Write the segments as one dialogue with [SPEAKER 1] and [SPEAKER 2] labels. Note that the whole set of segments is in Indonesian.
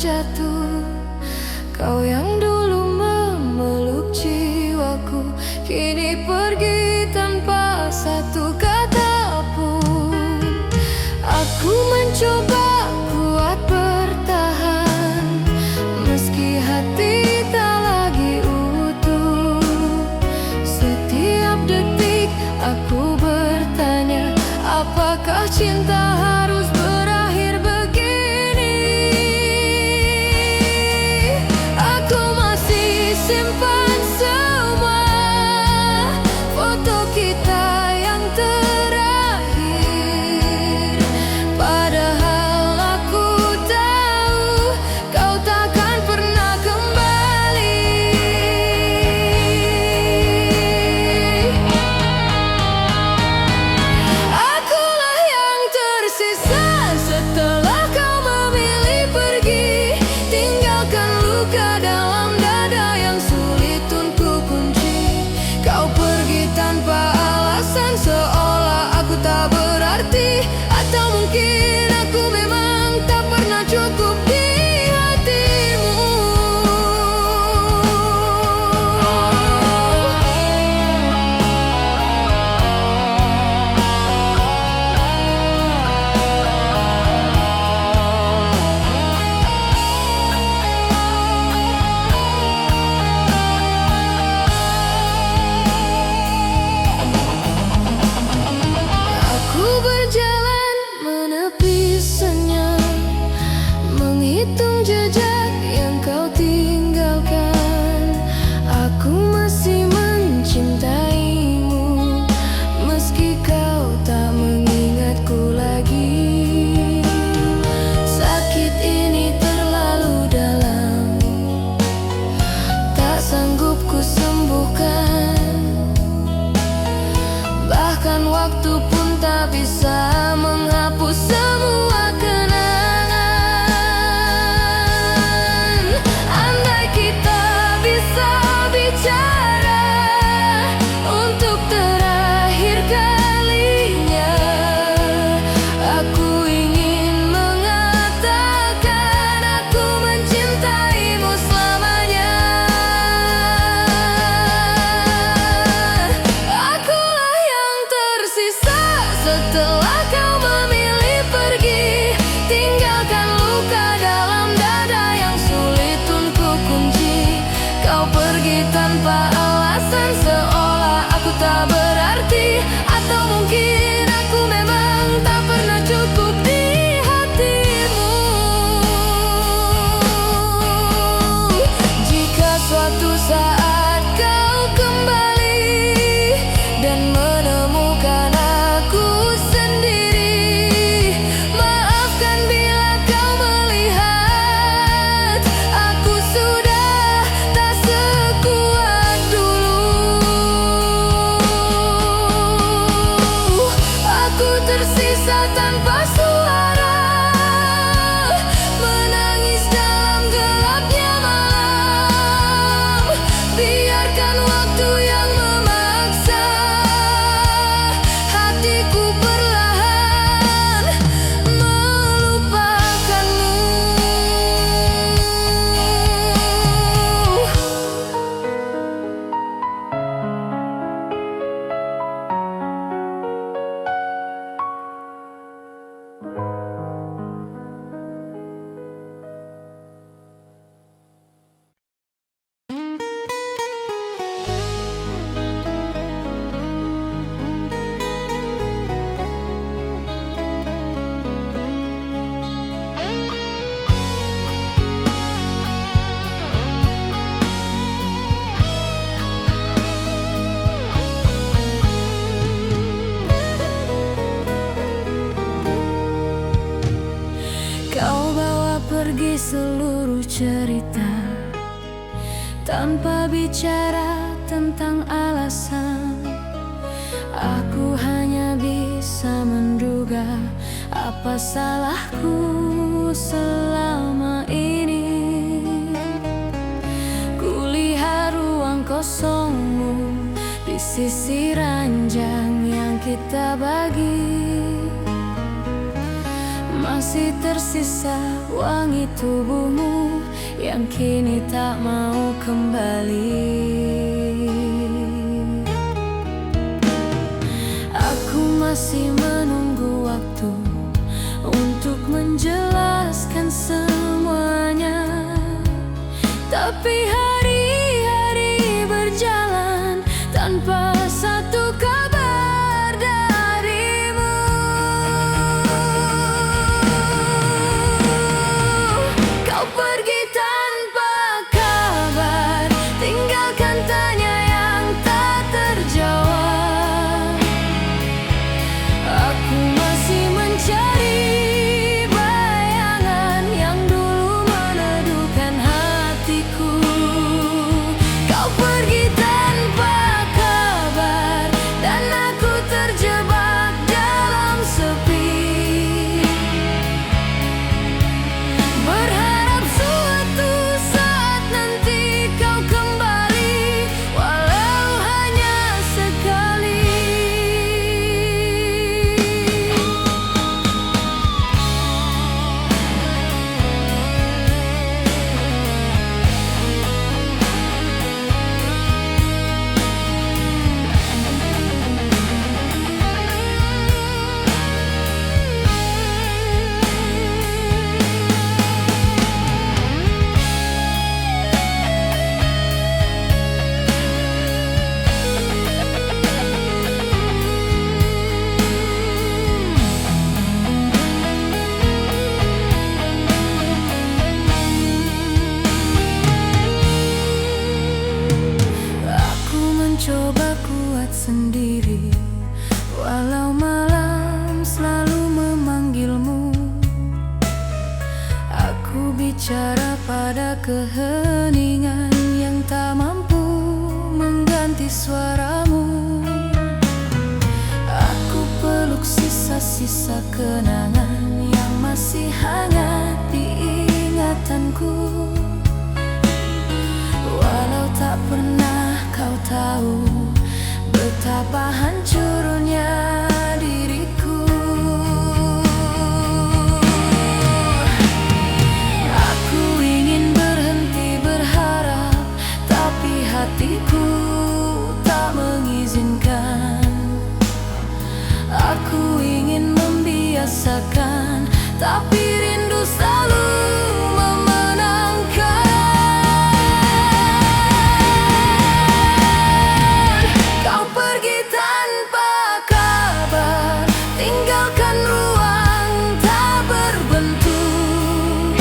[SPEAKER 1] jatuh. Kau yang dulu memeluk jiwaku kini pergi tanpa satu kata pun. Aku mencoba kuat bertahan meski hati tak lagi utuh. Setiap detik aku bertanya, apakah cinta harus berakhir begini? Aku masih simpan semua foto kita yang terakhir. Padahal aku tahu kau takkan pernah kembali. Akulah yang tersisa setelah kau memilih pergi, tinggalkan luka dalam dada yang sulit untuk kunci. Kau pergi tanpa alasan, seolah aku tak berarti. Atau mungkin aku memang tak pernah cukup di hatimu. Aku berjalan menepi senyap, menghitung jejak yang kau tinggalkan. Aku masih mencintaimu meski kau tak mengingatku lagi. Sakit ini terlalu dalam, tak sanggup ku sembuhkan. Bahkan waktu pun tak bisa menghapus semua kenangan. Andai kita bisa bicara untuk terakhir kalinya, aku ingin mengatakan aku mencintaimu selamanya. Akulah yang tersisa setelah kau memilih pergi, tinggalkan luka dalam dada yang sulit untuk kunci. Kau pergi tanpa alasan, seolah aku tak berarti. Atau mungkin aku memang tak pernah cukup di hatimu. Jika suatu saat kau kembali dan menemukan aku sendiri, maafkan bila kau melihat aku sudah tak sekuat dulu. Aku tersisa tanpa suara, menangis dalam gelapnya malam. Biarkan waktu yang memaksa hatiku perlahan melupakanmu. Kau bawa pergi seluruh cerita tanpa bicara tentang alasan. Aku hanya bisa menduga apa salahku selama ini. Kulihat ruang kosongmu di sisi ranjang yang kita bagi. Masa masih tersisa wangi tubuhmu yang kini tak mau kembali. Aku masih menunggu waktu untuk menjelaskan semuanya, tapi hari-hari berjalan tanpa satu kabar darimu. Kau pergi tanpa kabar, tinggalkan tanya yang tak terjawab. Aku masih mencari bayangan yang dulu meneduhkan hatiku. Kau pergi tanpa kabar dan aku terjebak dalam sepi, berharap suatu saat nanti kau kembali, walau hanya sekali. Aku mencoba kuat sendiri, walau malam selalu memanggilmu. Aku bicara pada keheningan yang tak mampu mengganti suaramu. Aku peluk sisa-sisa kenangan yang masih hangat di ingatanku, walau tak pernah kau tahu betapa hancurnya diriku. Aku ingin berhenti berharap, tapi hatiku tak mengizinkan. Aku ingin membiasakan, tapi rindu selalu memenangkan. Kau pergi tanpa kabar, tinggalkan ruang tak berbentuk.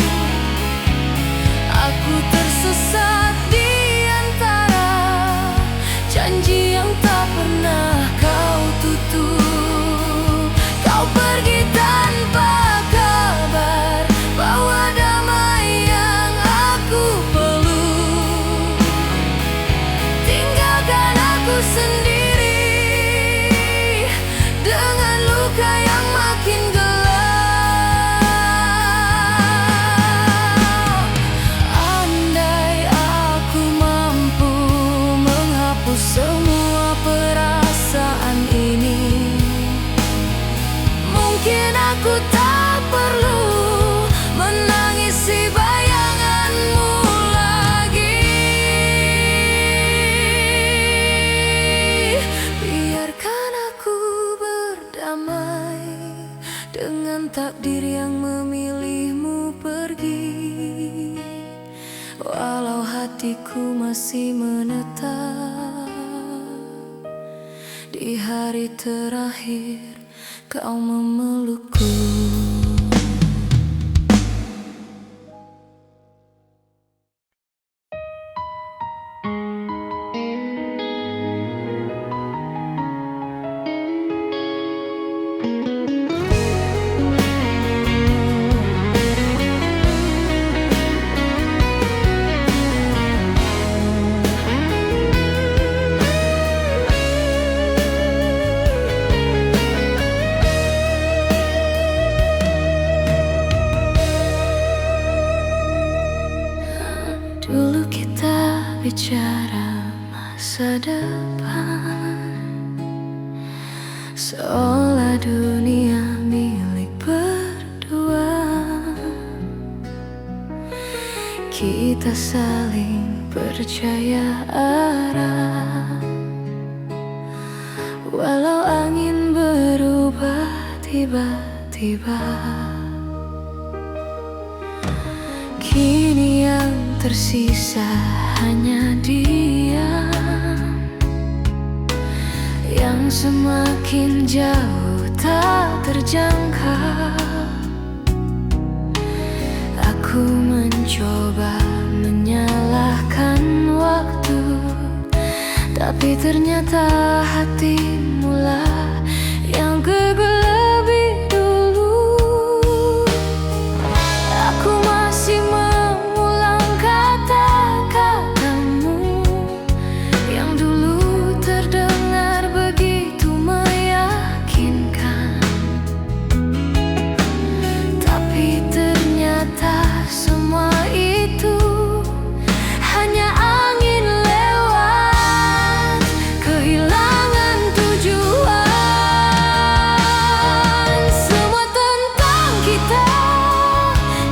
[SPEAKER 1] Aku tersesat di antara janji yang tak pernah kau tutup. Kau pergi tanpa kabar, bawa damai yang aku peluk. Tinggalkan aku sendiri dengan luka yang makin gelap. Andai aku mampu menghapus semua perasaan ini, mungkin aku tak perlu menangisi bayanganmu lagi. Biarkan aku berdamai dengan takdir yang memilihmu pergi, walau hatiku masih menetap di hari terakhir kau memelukku. Dulu kita bicara masa depan, seolah dunia milik berdua. kita saling percaya arah. Walau angin berubah tiba-tiba, kini yang tersisa hanya diam, yang semakin jauh tak terjangkau. Aku mencoba menyalahkan waktu, tapi ternyata hatimulah yang gugur lebih dulu. Aku masih mengulang kata-katamu yang dulu terdengar begitu meyakinkan, tapi ternyata semua itu hanya angin lewat, kehilangan tujuan. Semua tentang kita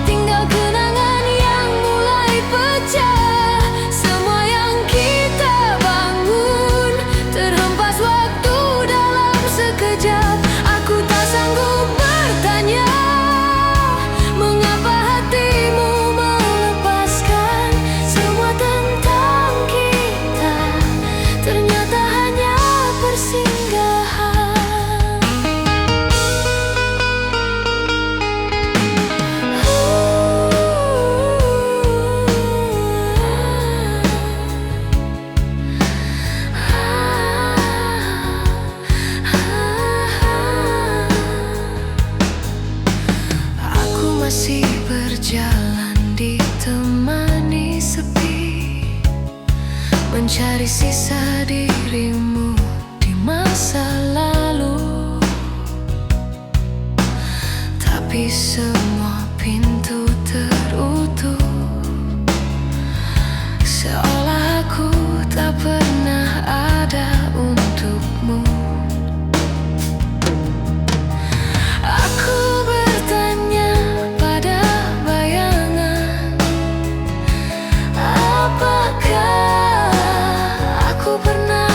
[SPEAKER 1] tinggal kenangan yang mulai pecah. Semua yang kita bangun terhempas waktu dalam sekejap. Aku tak sanggup bertanya mengapa hatimu melepaskan. Semua tentang kita ternyata hanya persinggahan. Aku masih berjalan ditemani sepi, mencari sisa dirimu di masa lalu. Tapi semua pintu terutup, seolah aku tak pernah ada untukmu. Aku bertanya pada bayangan, apakah aku pernah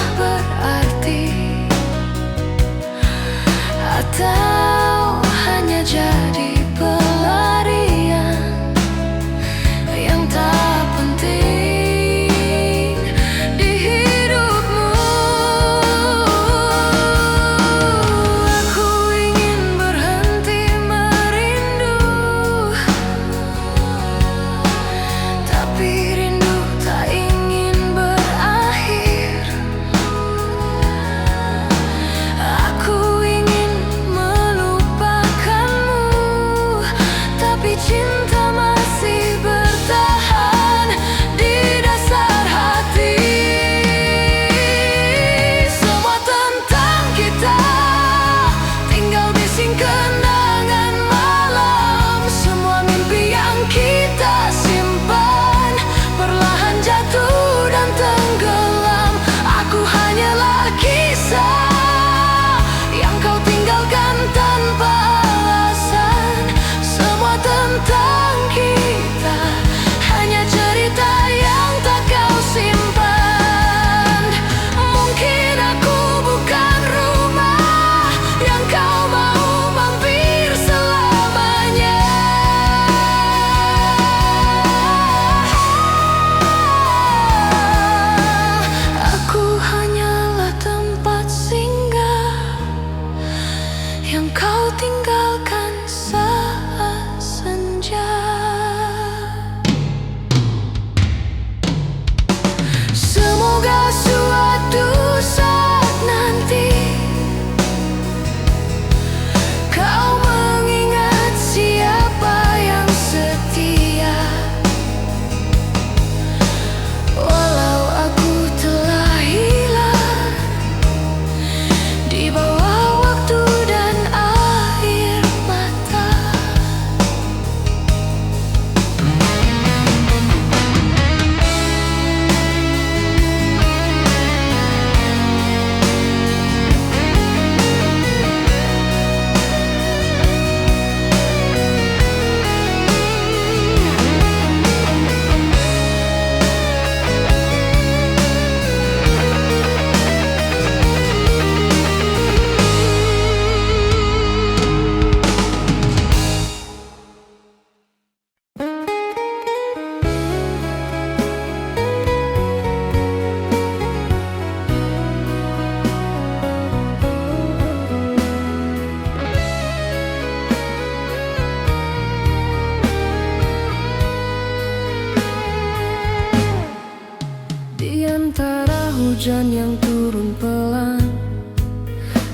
[SPEAKER 1] hujan yang turun pelan,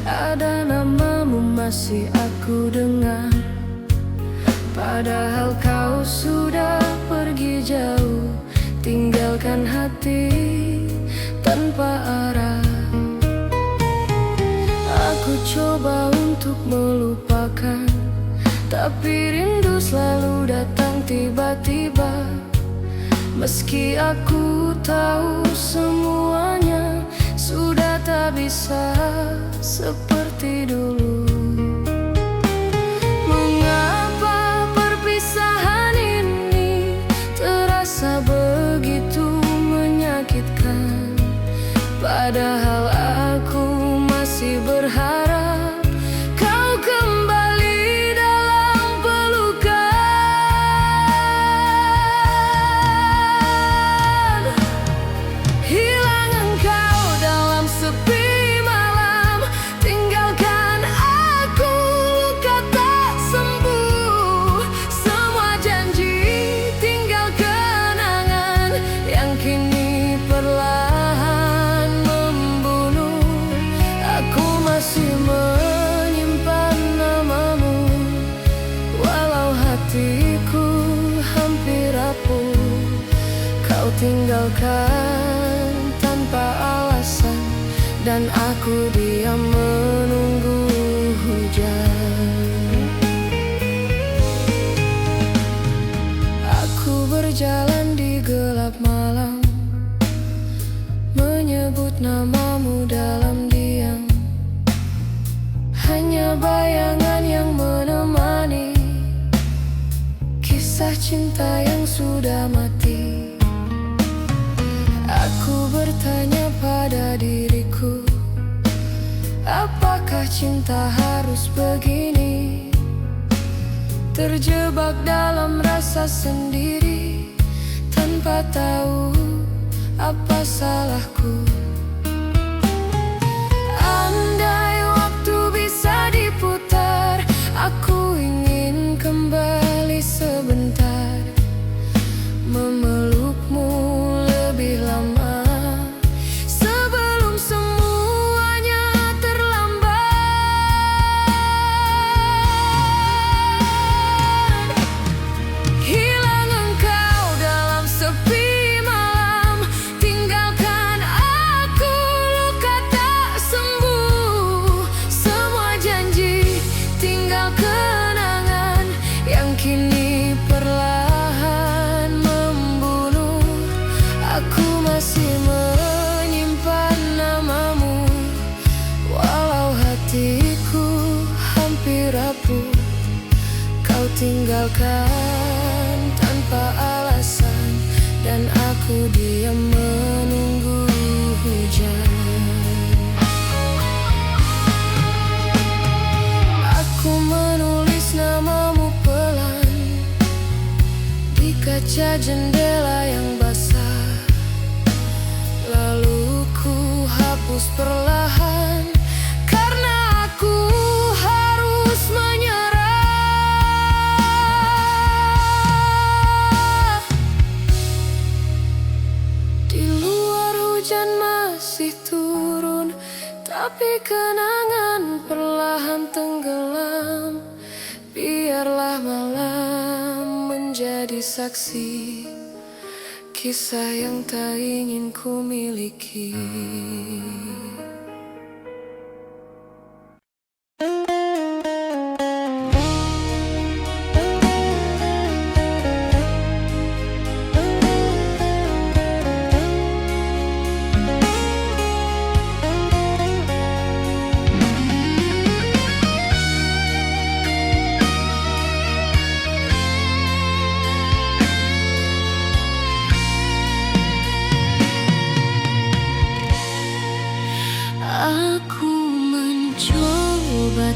[SPEAKER 1] ada namamu masih aku dengar. Padahal kau sudah pergi jauh, tinggalkan hati tanpa arah. Aku coba untuk melupakan, tapi rindu selalu datang tiba-tiba. Meski aku tahu semuanya sudah tak bisa seperti dulu. Mengapa perpisahan ini terasa begitu menyakitkan? Padahal aku masih berharap kau kembali dalam pelukan. Hilang engkau dalam sepi malam, tinggalkan aku luka tak sembuh. Semua janji tinggal kenangan yang kini perlahan membunuh. Aku masih menyimpan namamu, walau hatiku hampir rapuh. Kau tinggalkan tanpa alasan, dan aku diam menunggu hujan. Aku berjalan di gelap malam, menyebut namamu dalam diam. Hanya bayangan yang menemani kisah cinta yang sudah mati. Aku bertanya pada diriku, apakah cinta harus begini? Terjebak dalam rasa sendiri, tanpa tahu apa salahku. Andai waktu bisa diputar, aku ingin kembali sebentar, memelukmu lebih lama sebelum semuanya terlambat. Hilang engkau dalam sepi malam, tinggalkan aku luka tak sembuh. Semua janji tinggal kenangan yang kini perlahan membunuh. Aku masih menyimpan namamu, walau hatiku hampir rapuh. Kau tinggalkan tanpa alasan, dan aku diam menunggu hujan. Aku menulis namamu pelan di kaca jendela yang basah, lalu ku hapus perlahan karena aku harus menyerah. Di luar hujan masih turun, tapi kenangan perlahan tenggelam. Biarlah malam menjadi saksi kisah yang tak ingin ku miliki.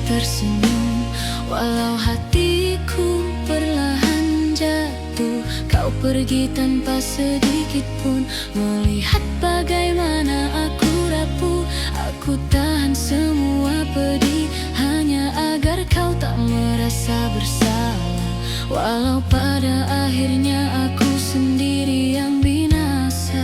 [SPEAKER 1] Tersenyum, walau hatiku perlahan jatuh. Kau pergi tanpa sedikit pun melihat bagaimana aku rapuh. Aku tahan semua pedih hanya agar kau tak merasa bersalah, walau pada akhirnya aku sendiri yang binasa.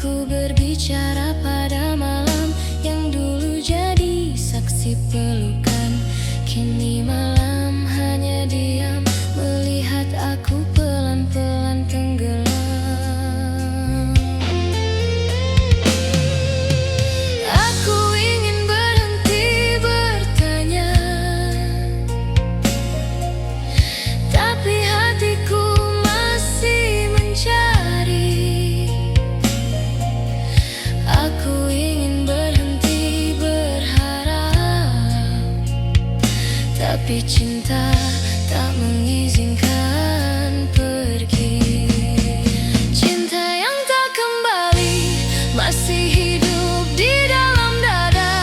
[SPEAKER 1] Aku berbicara pada malam yang dulu jadi saksi pelukan. Kini malam hanya diam melihat aku pelan-pelan tenggelam. Aku ingin berhenti bertanya, tapi hatiku masih mencari. Aku ingin berhenti berharap, tapi cinta tak mengizinkan pergi. Cinta yang tak kembali masih hidup di dalam dada.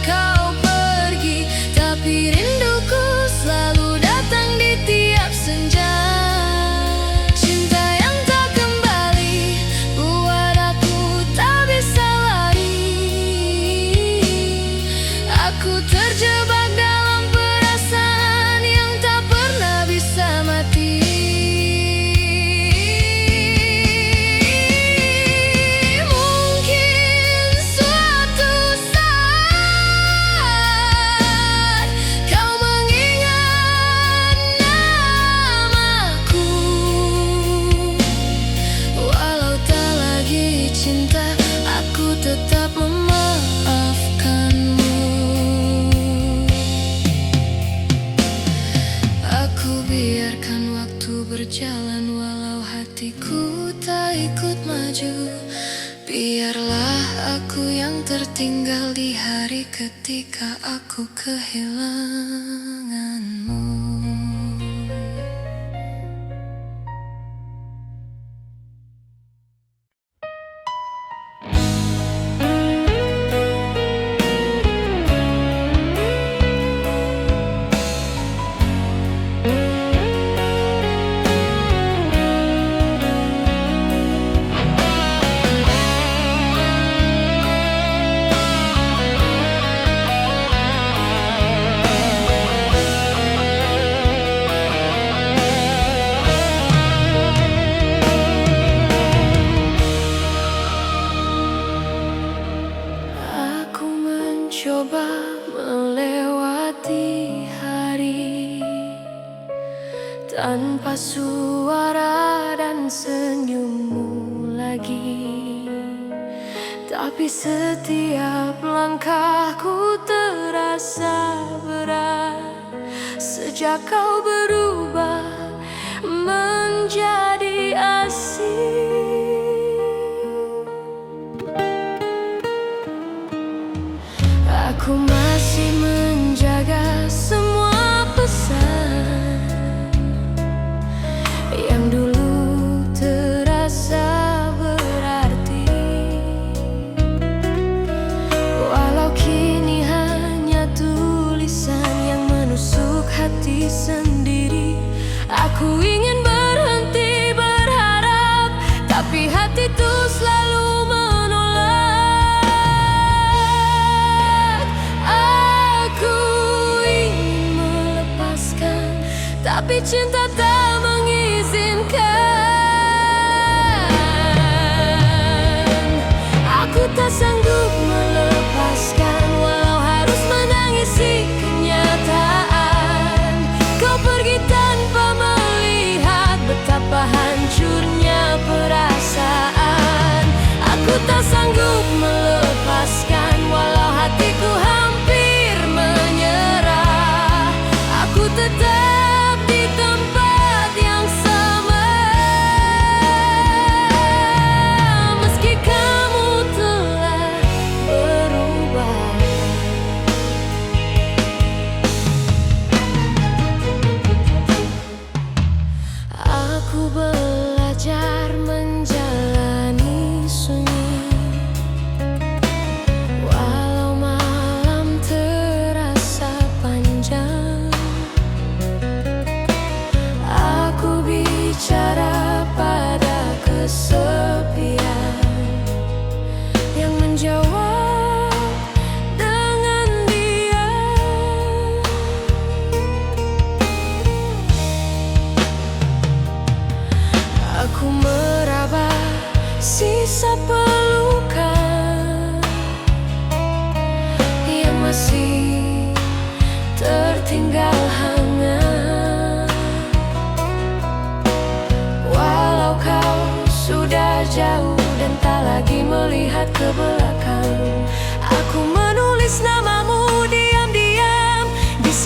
[SPEAKER 1] Kau pergi, tapi rinduku selalu datang di tiap senja. Cinta yang tak kembali buat aku tak bisa lari. Aku terjebak dalam perasaan yang tak pernah bisa mati. Mungkin suatu saat kau mengingat namaku. Walau tak lagi cinta, aku tetap memaafkanmu. Aku biarkan waktu berjalan walau hatiku tak ikut maju. Biarlah aku yang tertinggal di hari ketika aku kehilanganmu. Aku mencoba melewati hari tanpa suara dan senyummu lagi. Tapi setiap langkahku terasa berat sejak kau berubah menjadi asing. Aku masih menjaga semua pesan yang dulu terasa berarti. Walau kini hanya tulisan yang menusuk hati sendiri. Aku ingin berhenti berharap, tapi hati itu selalu tapi cinta tak mengizinkan. Aku tak sanggup melepaskan walau harus menangisi kenyataan. Kau pergi tanpa melihat betapa hancurnya perasaan. Aku tak sanggup melepaskan walau hatiku hampir menyerah. Aku tetap belajar menjalani sunyi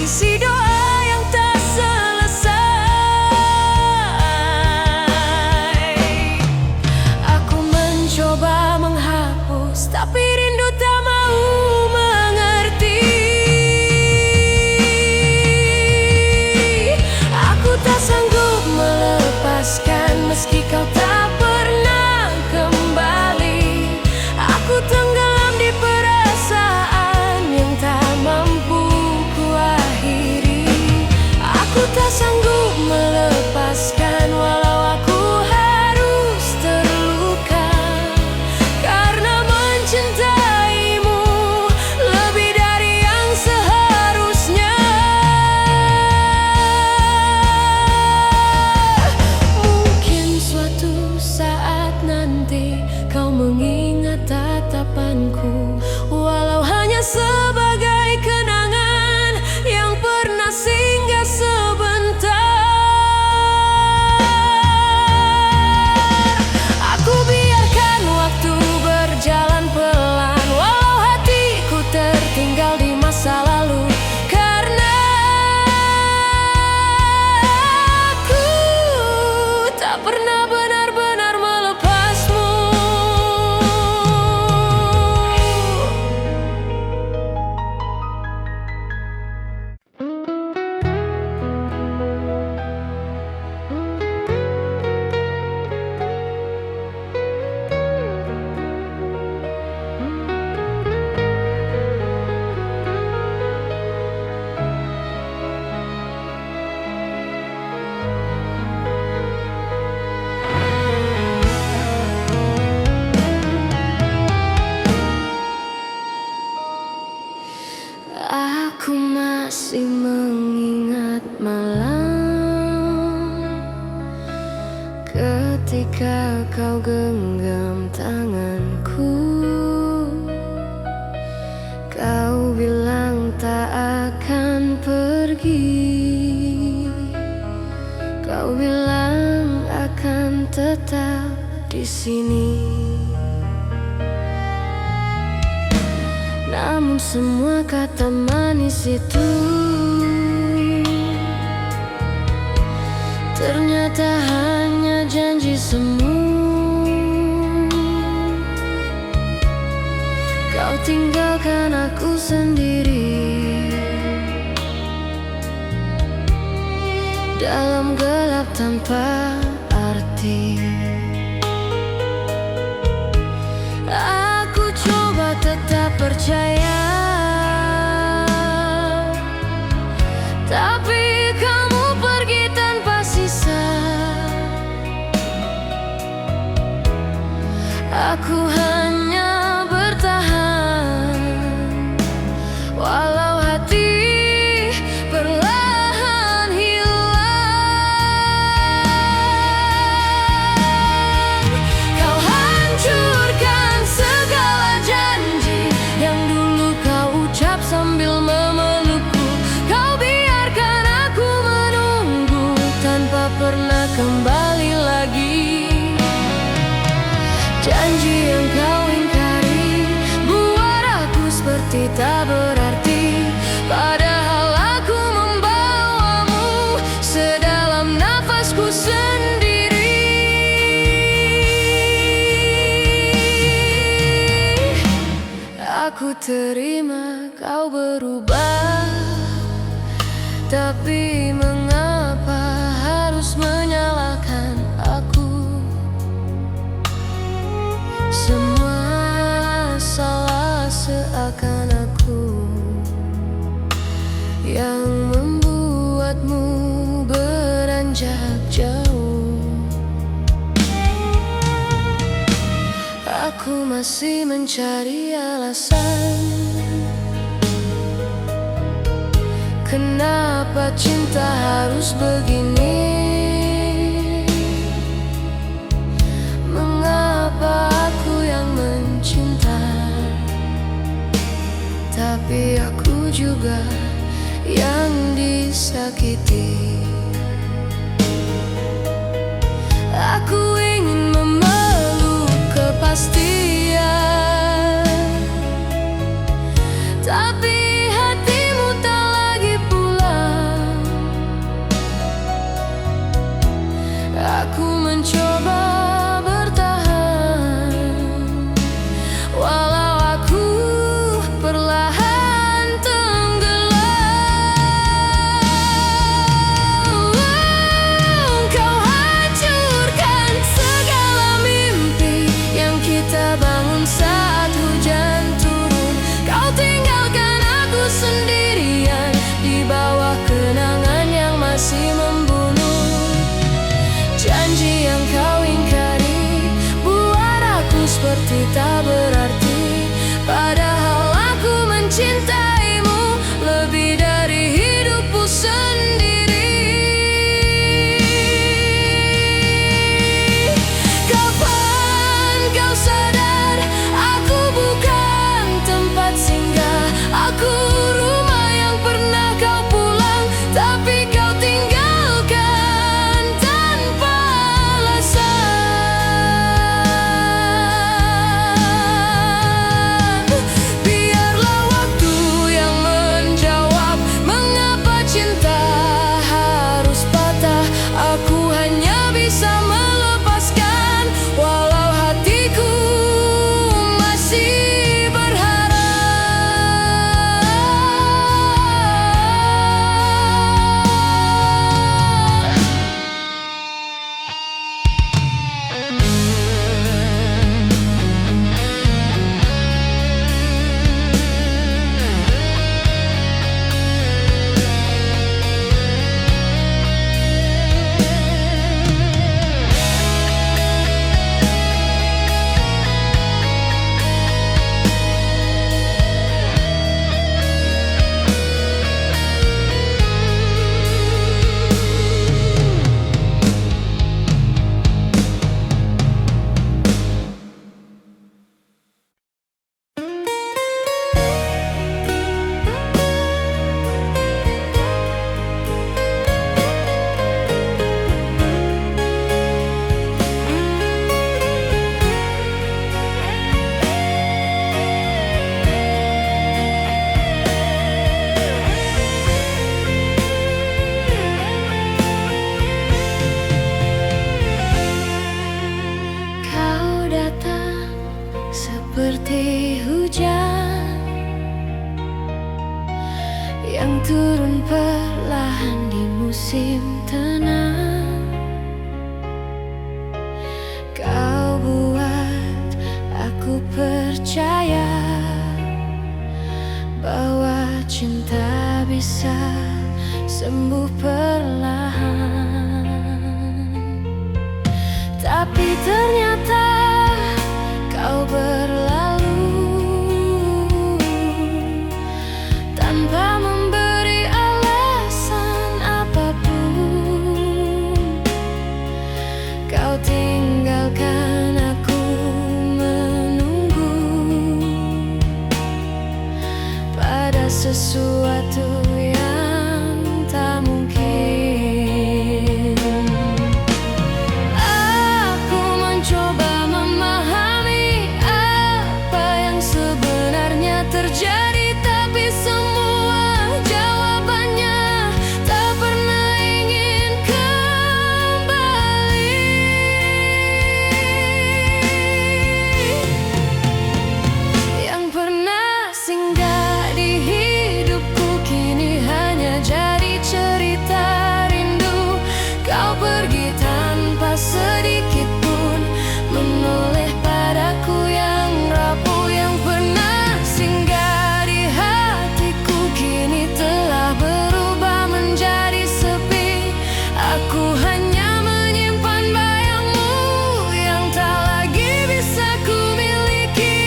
[SPEAKER 1] sisi doa yang tak selesai. Aku mencoba menghapus, tapi rindu tak mau mengerti. Aku tak sanggup melepaskan meski kau tak pernah kembali. Aku tenggelam di perasaan yang tak mampu kuakhiri. Aku tak sanggup melepaskan walau aku harus terluka, karena mencintaimu lebih dari yang seharusnya. Mungkin suatu saat nanti kau mengingat tatapanku, walau hanya sebagai kenangan yang pernah singgah sebentar. Aku biarkan waktu berjalan pelan, walau hatiku tertinggal di masa lalu, karena aku tak pernah benar-benar melepasmu. Aku masih mengingat malam ketika kau genggam tanganku. Kau bilang tak akan pergi. Kau bilang akan tetap di sini. Namun semua kata manis itu ternyata hanya janji semu. Kau tinggalkan aku sendiri dalam gelap tanpa arti. Aku coba tetap percaya, tapi kamu pergi tanpa sisa. Aku hanya bertahan, walau hati perlahan hilang. Kau hancurkan segala janji yang dulu kau ucap sambil memelukku. Kau biarkan aku menunggu tanpa pernah kembali lagi. Janji yang kau ingkari buat aku seperti tak berarti, padahal aku membawamu sedalam nafasku sendiri. Aku terima kau berubah, tapi mengapa harus menyalahkan aku? Semua salah seakan aku yang membuatmu beranjak jauh. Aku masih mencari alasan kenapa cinta harus begini. Mengapa aku yang mencinta, tapi aku juga yang disakiti. Aku ingin memeluk kepastian, tapi hatimu tak lagi pula sembuh perlahan. Tapi ternyata kau berlalu tanpa memberi alasan apapun. Kau tinggalkan aku menunggu pada sesuatu yang tak mungkin. Aku mencoba memahami apa yang sebenarnya terjadi, tapi semua jawabannya tak pernah ingin kembali. Yang pernah singgah di hidupku kini hanya jadi cerita rindu. Kau pergi tanpa sedikit pun menoleh padaku yang rapuh. Yang pernah singgah di hatiku kini telah berubah menjadi sepi. Aku hanya menyimpan bayangmu yang tak lagi bisa ku miliki.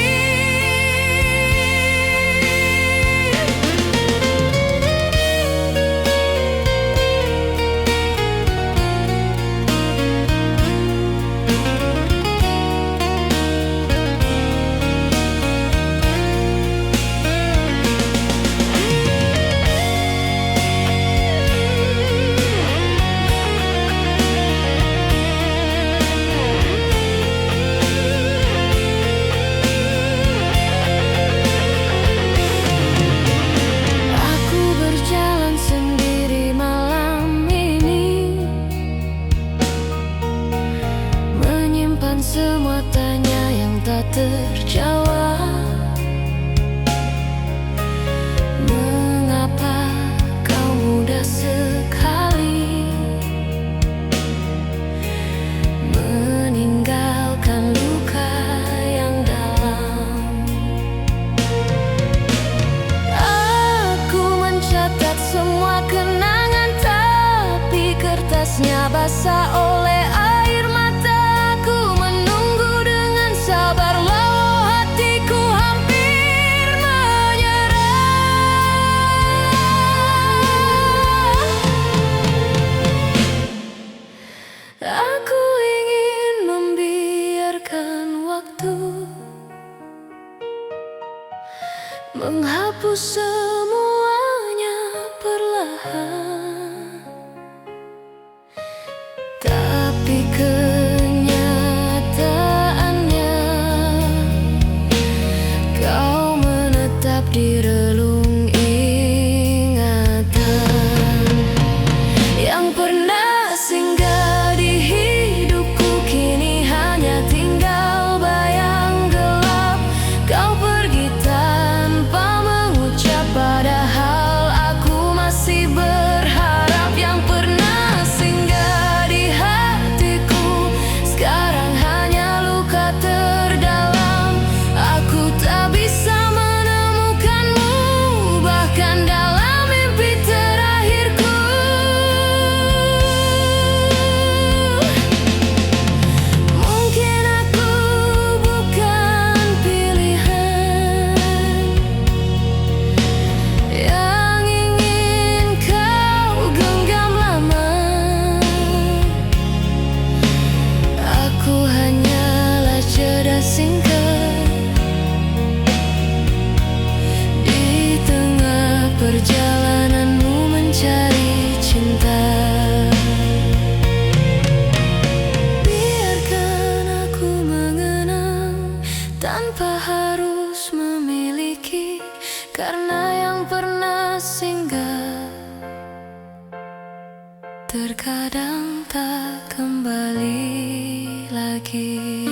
[SPEAKER 1] Aku berjalan sendiri malam ini, menyimpan semua tanya yang tak terjawab. Mengapa kau mudah sekali meninggalkan luka yang dalam? Aku mencatat semua kenangan, tapi kertasnya basah oleh air mata. Aku menunggu dengan sabar, walau hatiku hampir menyerah. Aku ingin membiarkan waktu menghapus semuanya perlahan, tapi kenyataannya kau menetap di relung ingatan. Yang pernah singgah di hidupku kini hanya tinggal bayang gelap. Kau pergi tanpa mengucap, padahal aku masih berharap. Yang pernah singgah di hatiku sekarang hanya luka terdalam. Aku tak bisa menemukanmu bahkan dalam mimpi terakhirku. Mungkin aku bukan pilihan yang ingin kau genggam lama. Aku hanyalah jeda singkat di tengah perjalananmu mencari cinta. Biarkan aku mengenang tanpa harus memiliki, karena yang pernah singgah terkadang tak kembali lagi.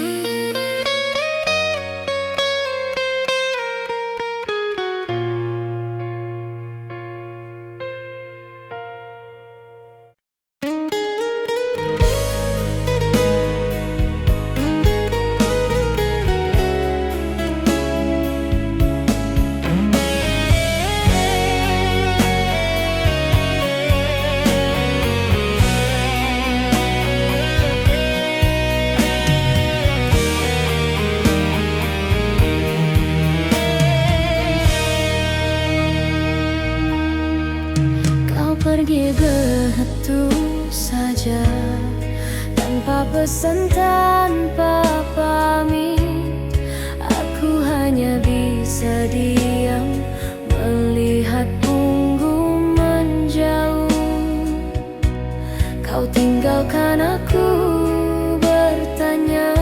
[SPEAKER 1] begitu saja, tanpa pesan, tanpa pamit. Aku hanya bisa diam melihat punggung menjauh. Kau tinggalkan aku, bertanya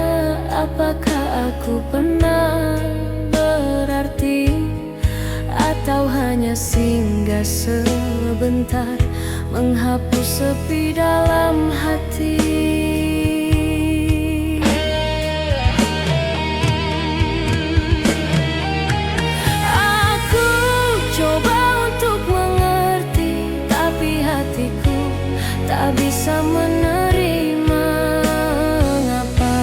[SPEAKER 1] apakah aku pernah berarti, atau hanya singgah sebentar menghapus sepi dalam hati. Aku coba untuk mengerti, tapi hatiku tak bisa menerima. Mengapa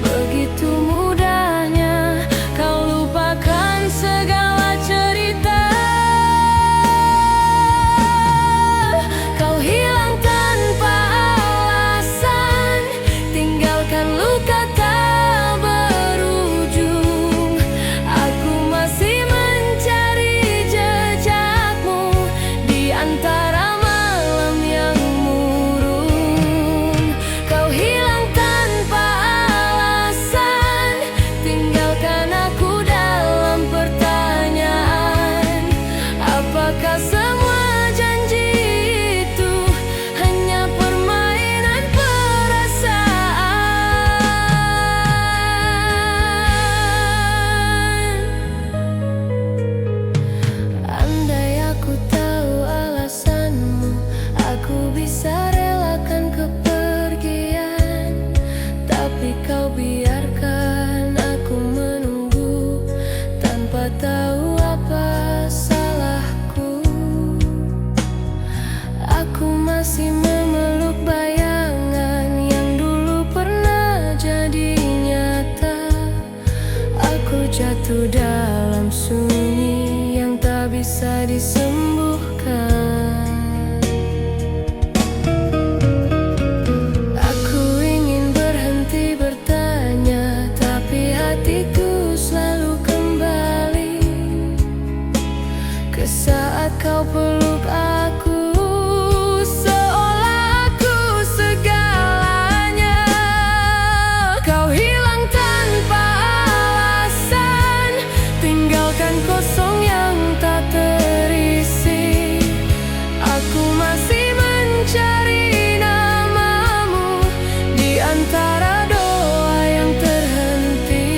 [SPEAKER 1] begitu mudahnya kau lupakan segala cerita? Kau hilang tanpa alasan, tinggalkan luka tak berujung. Aku masih mencari jejakmu di antara malam yang murung. Kau hilang tanpa alasan, tinggalkan aku dalam pertanyaan. Apakah semua janji itu hanya permainan perasaan? Andai aku tahu alasanmu, aku bisa relakan kepergian. Tapi kau biarkan aku menunggu tanpa tahu apa salahku. Aku masih memeluk bayangan yang dulu pernah jadi nyata. Aku jatuh dalam sunyi yang tak bisa disembuhkan. Aku ingin berhenti bertanya, tapi hatiku selalu kembali ke saat kau peluk aku, seolah aku segalanya. Kau hilang tanpa alasan, tinggalkan kosong yang tak terisi. Aku masih mencari namamu di antara doa yang terhenti.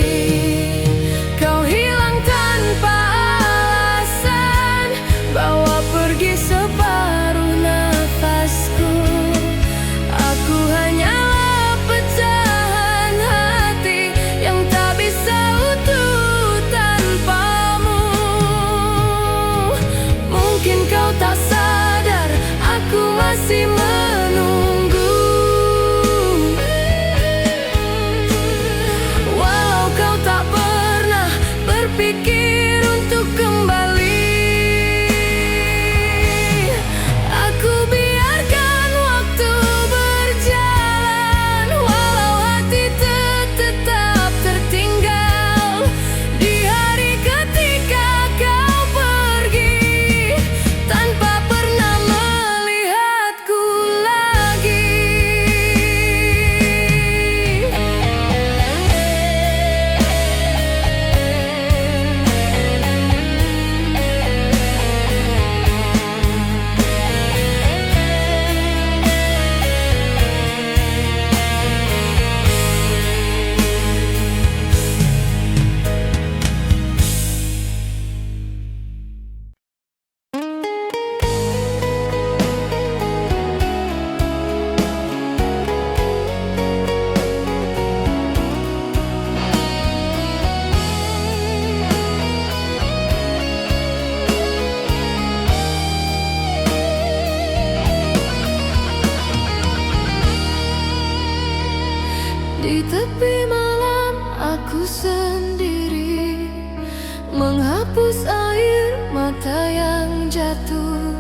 [SPEAKER 1] Kau hilang tanpa alasan, bawa pergi separuh nafasku. Aku hanyalah pecahan hati yang tak bisa utuh tanpamu. Mungkin kau tak sadar, aku masih menunggu. Walau kau tak pernah berpikir untuk kembali, aku biarkan waktu berjalan. Walau hati tetap tertinggal di hari ketika kau pergi, tanpa pernah melihatku lagi. Di tepi malam aku sendiri, menghapus air mata yang jatuh.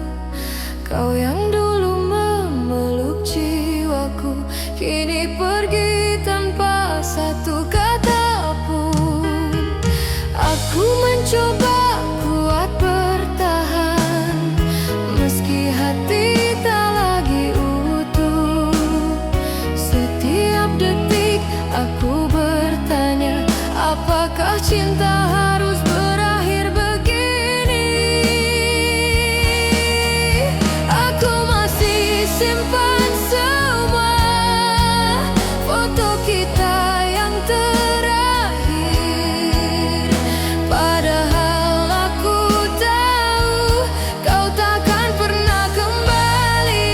[SPEAKER 1] Kau yang dulu memeluk jiwaku, kini pergi tanpa satu kata pun. Aku mencoba kuat bertahan, meski hati cinta harus berakhir begini. Aku masih simpan semua foto kita yang terakhir. Padahal aku tahu kau takkan pernah kembali.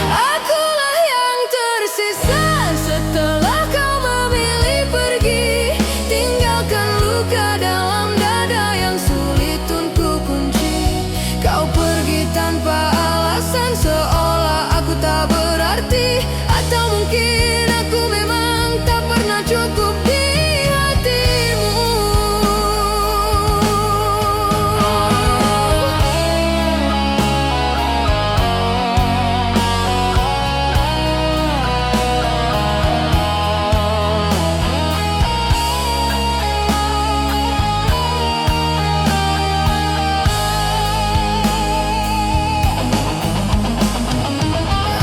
[SPEAKER 1] Akulah yang tersisa setelah kau memilih pergi, tinggalkan luka dalam dada yang sulit untuk kunci. Kau pergi tanpa alasan, seolah aku tak berarti. Atau mungkin aku memang tak pernah cukup di hatimu.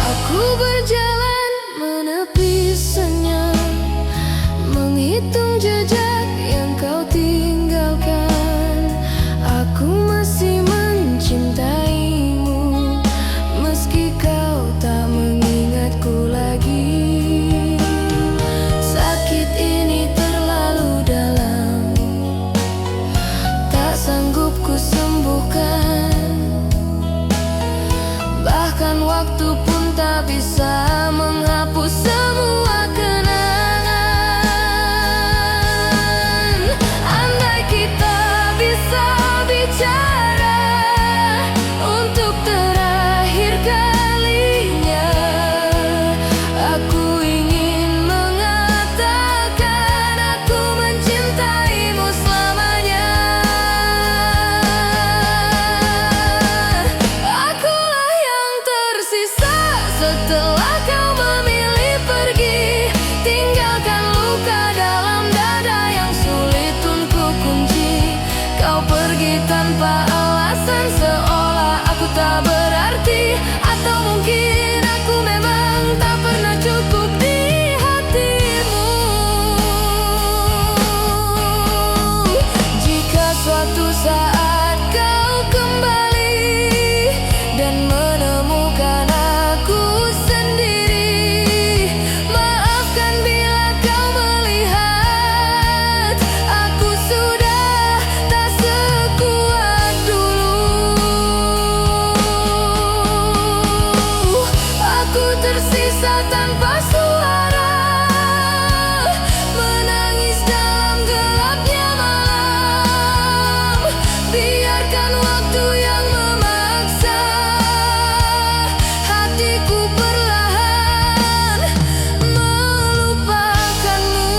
[SPEAKER 1] Aku berjalan menepi senyap, menghitung jejak yang kau tinggalkan. Aku masih mencintaimu, meski kau tak mengingatku lagi. Sakit ini terlalu dalam, tak sanggup ku sembuhkan. Bahkan waktu pun tak bisa menghapus semua kenangan. Andai kita bisa bicara untuk terakhir kalinya, aku ingin mengatakan aku mencintaimu selamanya. Akulah yang tersisa setelah kau memilih pergi, tinggalkan luka dalam dada yang sulit untuk kunci. Kau pergi tanpa alasan, seolah aku tak berarti. Atau mungkin aku memang tak pernah cukup di hatimu. Jika suatu saat kau kembali dan menemukan aku sendiri, maafkan bila kau melihat aku sudah tak sekuat dulu. Aku tersisa tanpa suara, menangis dalam gelapnya malam. Biarkan waktu yang memaksa hatiku perlahan melupakanmu.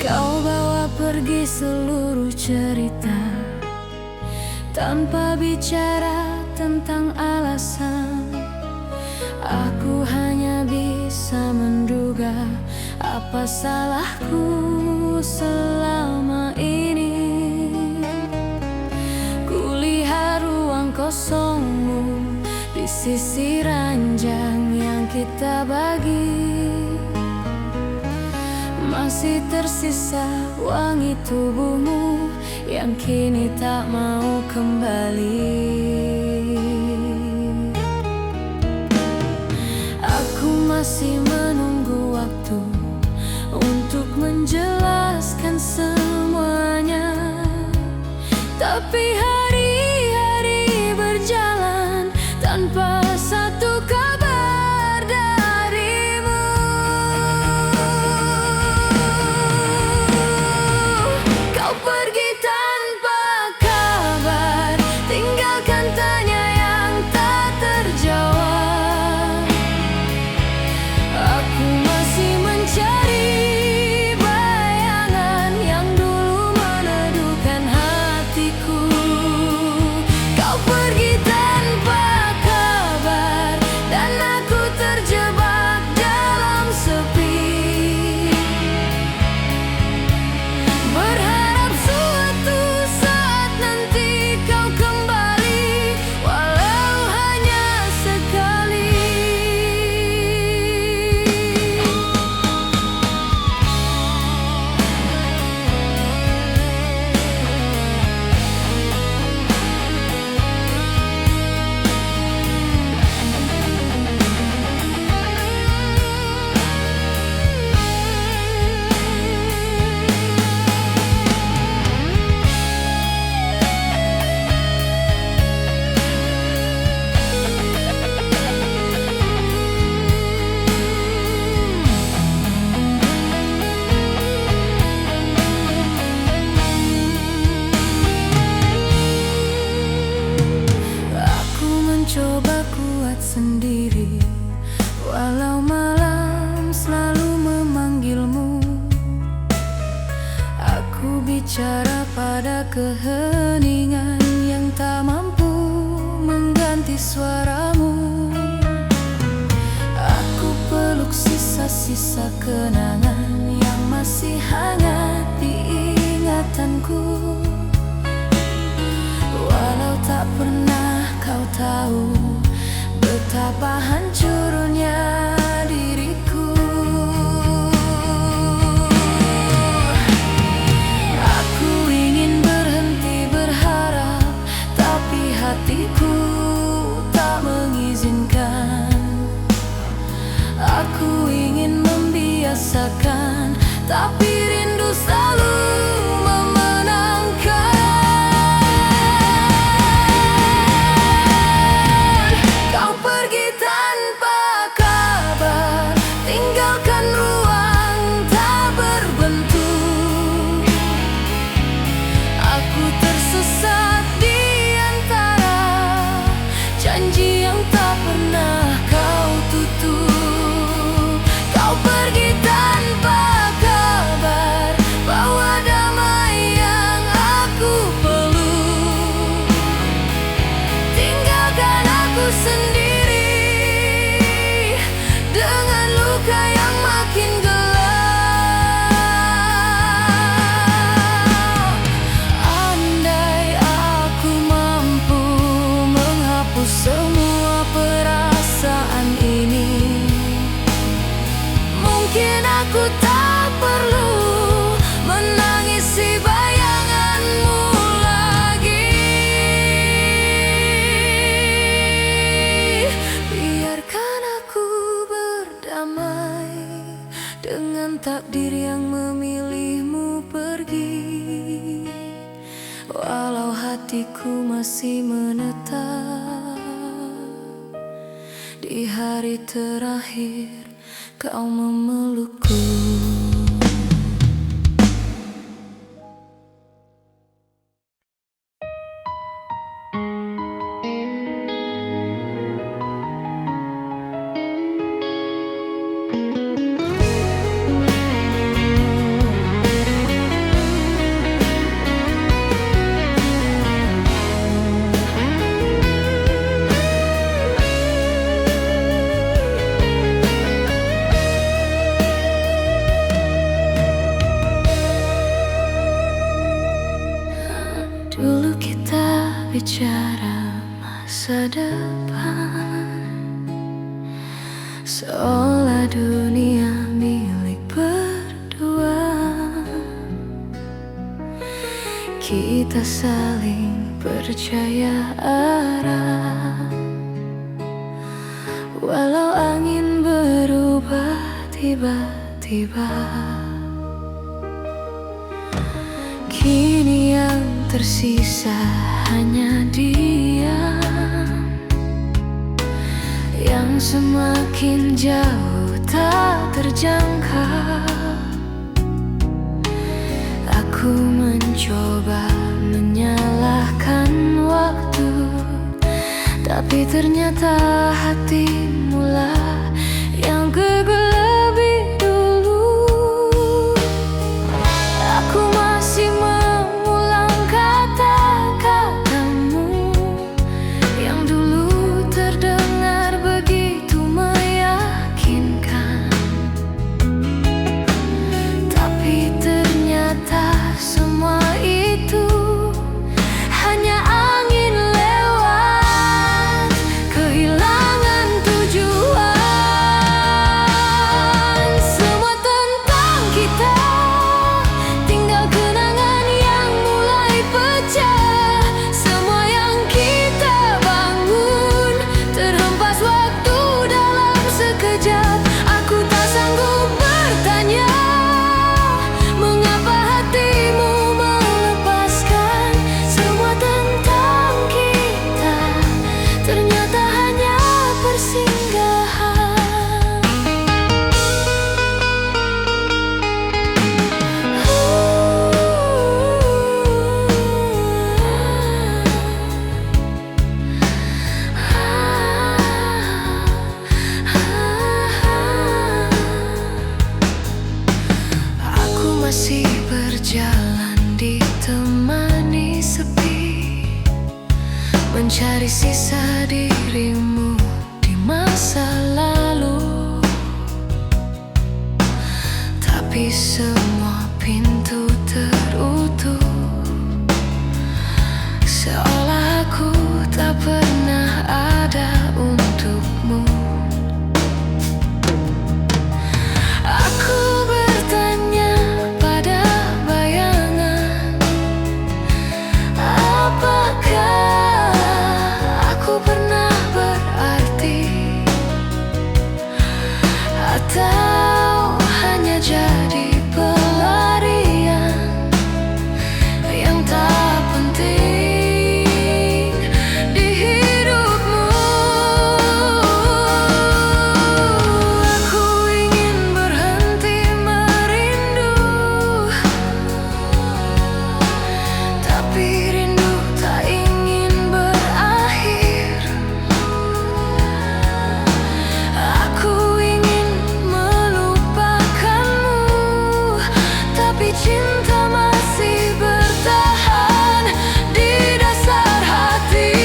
[SPEAKER 1] Kau bawa pergi seluruh cerita tanpa bicara tentang alasan. Aku hanya bisa menduga apa salahku selama ini. Kulihat ruang kosongmu di sisi ranjang yang kita bagi. Masih tersisa wangi tubuhmu yang kini tak mau kembali. Aku masih menunggu waktu untuk menjelaskan semuanya. Tapi hari-hari berjalan tanpa satu kabar darimu. mencoba kuat sendiri, walau malam selalu memanggilmu. Aku bicara pada keheningan yang tak mampu mengganti suaramu. Aku peluk sisa-sisa kenangan yang masih hangat di ingatanku. Walau tak pernah kau tahu betapa hancurnya diriku. Aku ingin berhenti berharap, tapi hatiku tak mengizinkan. Aku ingin membiasakan, tapi rindu selalu memenangkan. Kau pergi tanpa kabar, tinggalkan ruang tak berbentuk. Aku tersesat di antara janji yang tak pernah kau tutup. Kau pergi tanpa kabar, bawa damai yang aku peluk. Tinggalkan aku sendiri dengan luka yang makin gelap. Andai aku mampu menghapus semua perasaan ini, mungkin aku tak perlu menangisi bayanganmu lagi. Biarkan aku berdamai dengan takdir yang memilihmu pergi, walau hatiku masih menetap di hari terakhir kau memelukku. Dulu kita bicara masa depan, seolah dunia milik berdua. Kita saling percaya arah, walau angin berubah tiba-tiba. Kini yang tersisa hanya diam, yang semakin jauh tak terjangkau. Aku mencoba menyalahkan waktu, tapi ternyata hatimulah yang gagal lebih dulu. Aku masih mengulang kata-katamu yang dulu terdengar begitu meyakinkan, tapi ternyata semua itu hanya angin lewat, kehilangan tujuan. mencari sisa dirimu di masa lalu. Tapi semua pintu tertutup, seolah aku tak pernah ada untukmu. Aku bertanya pada bayangan, apakah aku pernah berarti, atau hanya jadi pelarian yang tak penting di hidupmu. Aku ingin berhenti merindu, tapi rindu tak ingin berakhir. Aku ingin melupakanmu, tapi cinta masih bertahan di dasar hati.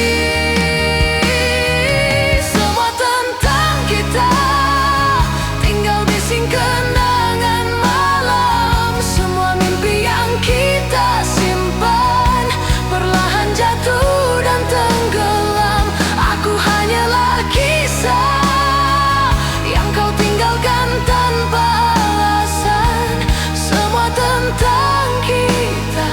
[SPEAKER 1] Semua tentang kita tinggal bising kenangan malam. Semua mimpi yang kita simpan perlahan jatuh dan tenggelam. Aku hanyalah kisah yang kau tinggalkan tanpa alasan. Semua tentang kita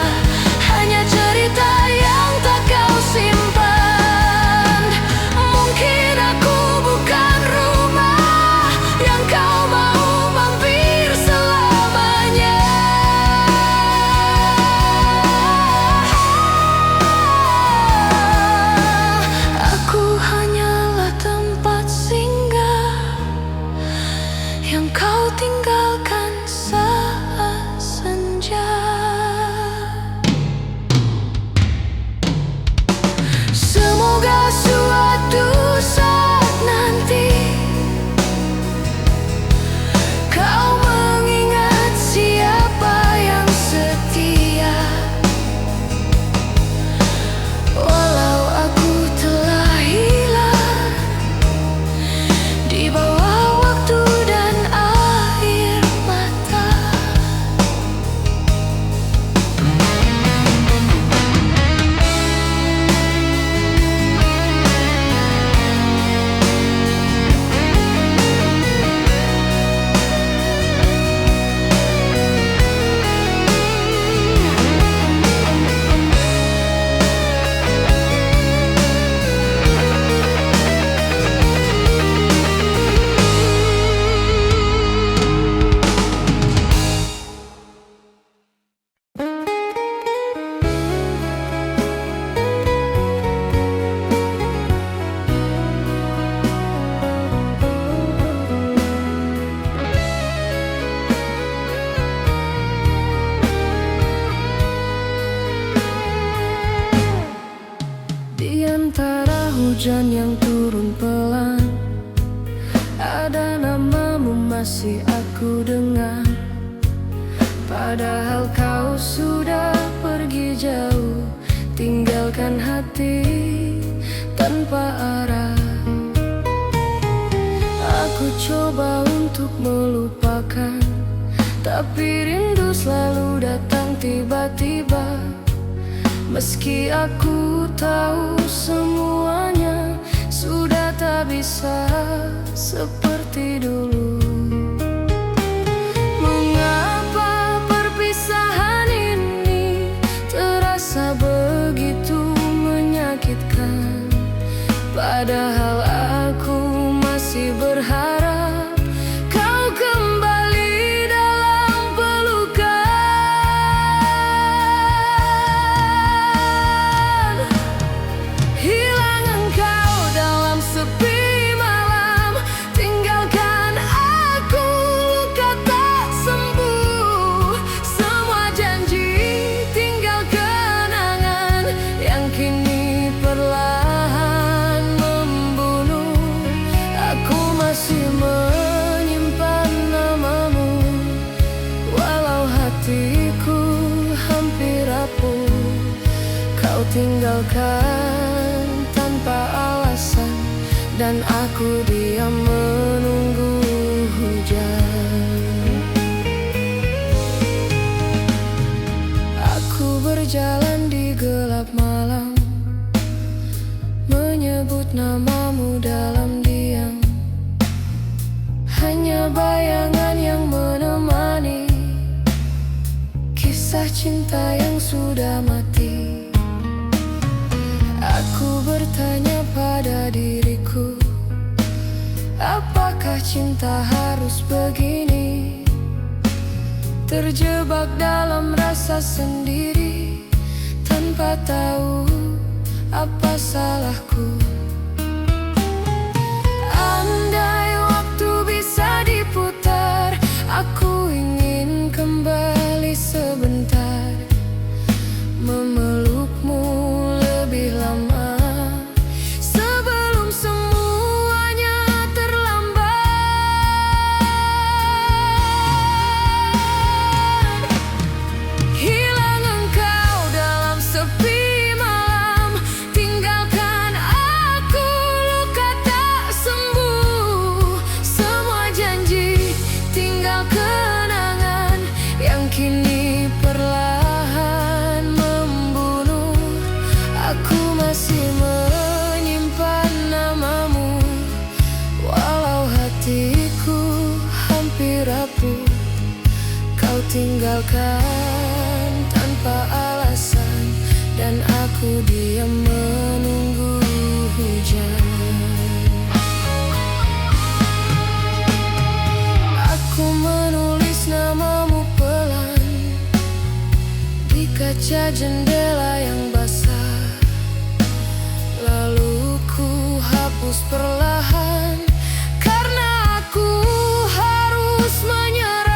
[SPEAKER 1] hanya cerita yang tak kau simpan. Mungkin aku bukan rumah yang kau mau mampir selamanya. Aku hanyalah tempat singgah yang kau tinggalkan saat senja. Semoga suatu saat nanti kau mengingat siapa yang setia. Walau aku telah hilang di bawah waktu dan air mata. Di antara hujan yang turun pelan, ada namamu masih aku dengar. Padahal kau sudah pergi jauh, tinggalkan hati tanpa arah. Aku coba untuk melupakan, tapi rindu selalu datang tiba-tiba. Meski aku tahu semuanya sudah tak bisa seperti dulu. Mengapa perpisahan ini terasa begitu menyakitkan? Padahal aku masih berharap kau kembali dalam pelukan. Hilang engkau dalam sepi malam, tinggalkan aku luka tak sembuh. Semua janji tinggal kenangan yang kini perlahan membunuh. menyebut namamu dalam diam. Hanya bayangan yang menemani kisah cinta yang sudah mati. Aku bertanya pada diriku, apakah cinta harus begini? Terjebak dalam rasa sendiri, tanpa tahu apa salahku. Andai waktu bisa diputar, aku ingin kembali sebentar, memelukmu lebih lama sebelum semuanya terlambat. Hilang engkau dalam sepi malam, tinggalkan aku luka tak sembuh. Semua janji tinggal kenangan yang kini perlahan membunuh. Aku masih menyimpan namamu, walau hatiku hampir rapuh. Kau tinggalkan tanpa alasan, dan aku diam menunggu hujan. Aku menulis namamu pelan di kaca jendela yang basah, lalu ku hapus perlahan karena aku harus menyerah.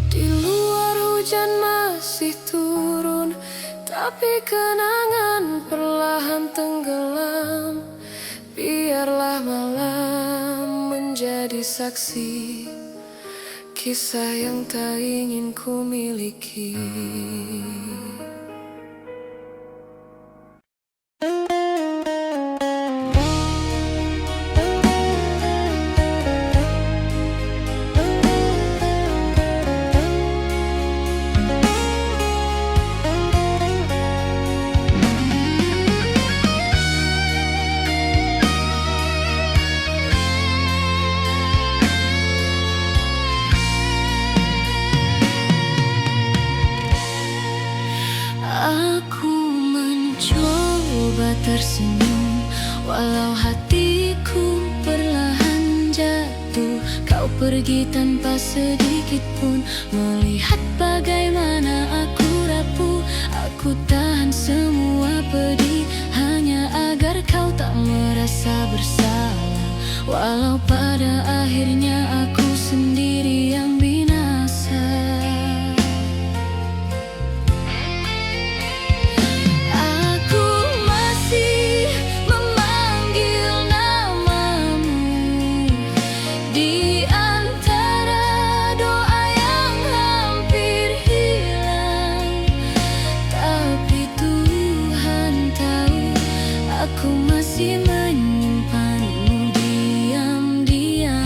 [SPEAKER 1] Di luar hujan masih turun, tapi kenangan perlahan tenggelam. Biarlah malam menjadi saksi kisah yang tak ingin ku miliki. Aku mencoba tersenyum, walau hatiku perlahan jatuh. Kau pergi tanpa sedikit pun melihat bagaimana aku rapuh. Aku tahan semua pedih hanya agar kau tak merasa bersalah, walau pada akhirnya aku sendiri yang binasa. Aku masih menyimpanmu diam-diam.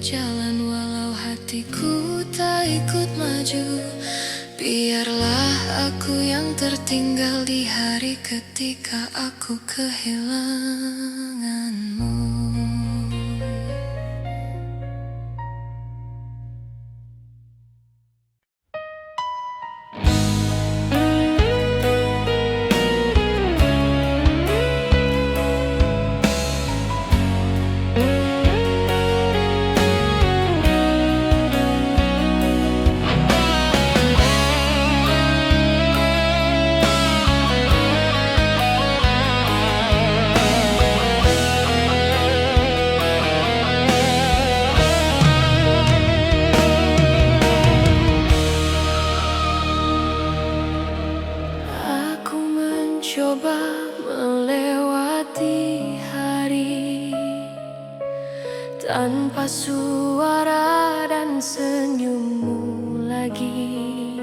[SPEAKER 1] berjalan walau hatiku tak ikut maju. Biarlah aku yang tertinggal di hari ketika aku kehilanganmu. Coba melewati hari tanpa suara dan senyummu lagi,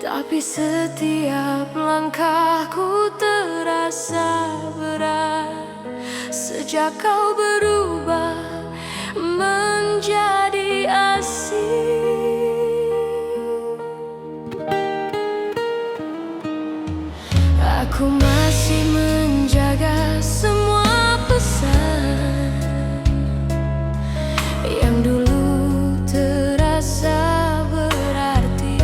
[SPEAKER 1] tapi setiap langkahku terasa berat sejak kau berubah menjadi asing. Aku masih menjaga semua pesan yang dulu terasa berarti,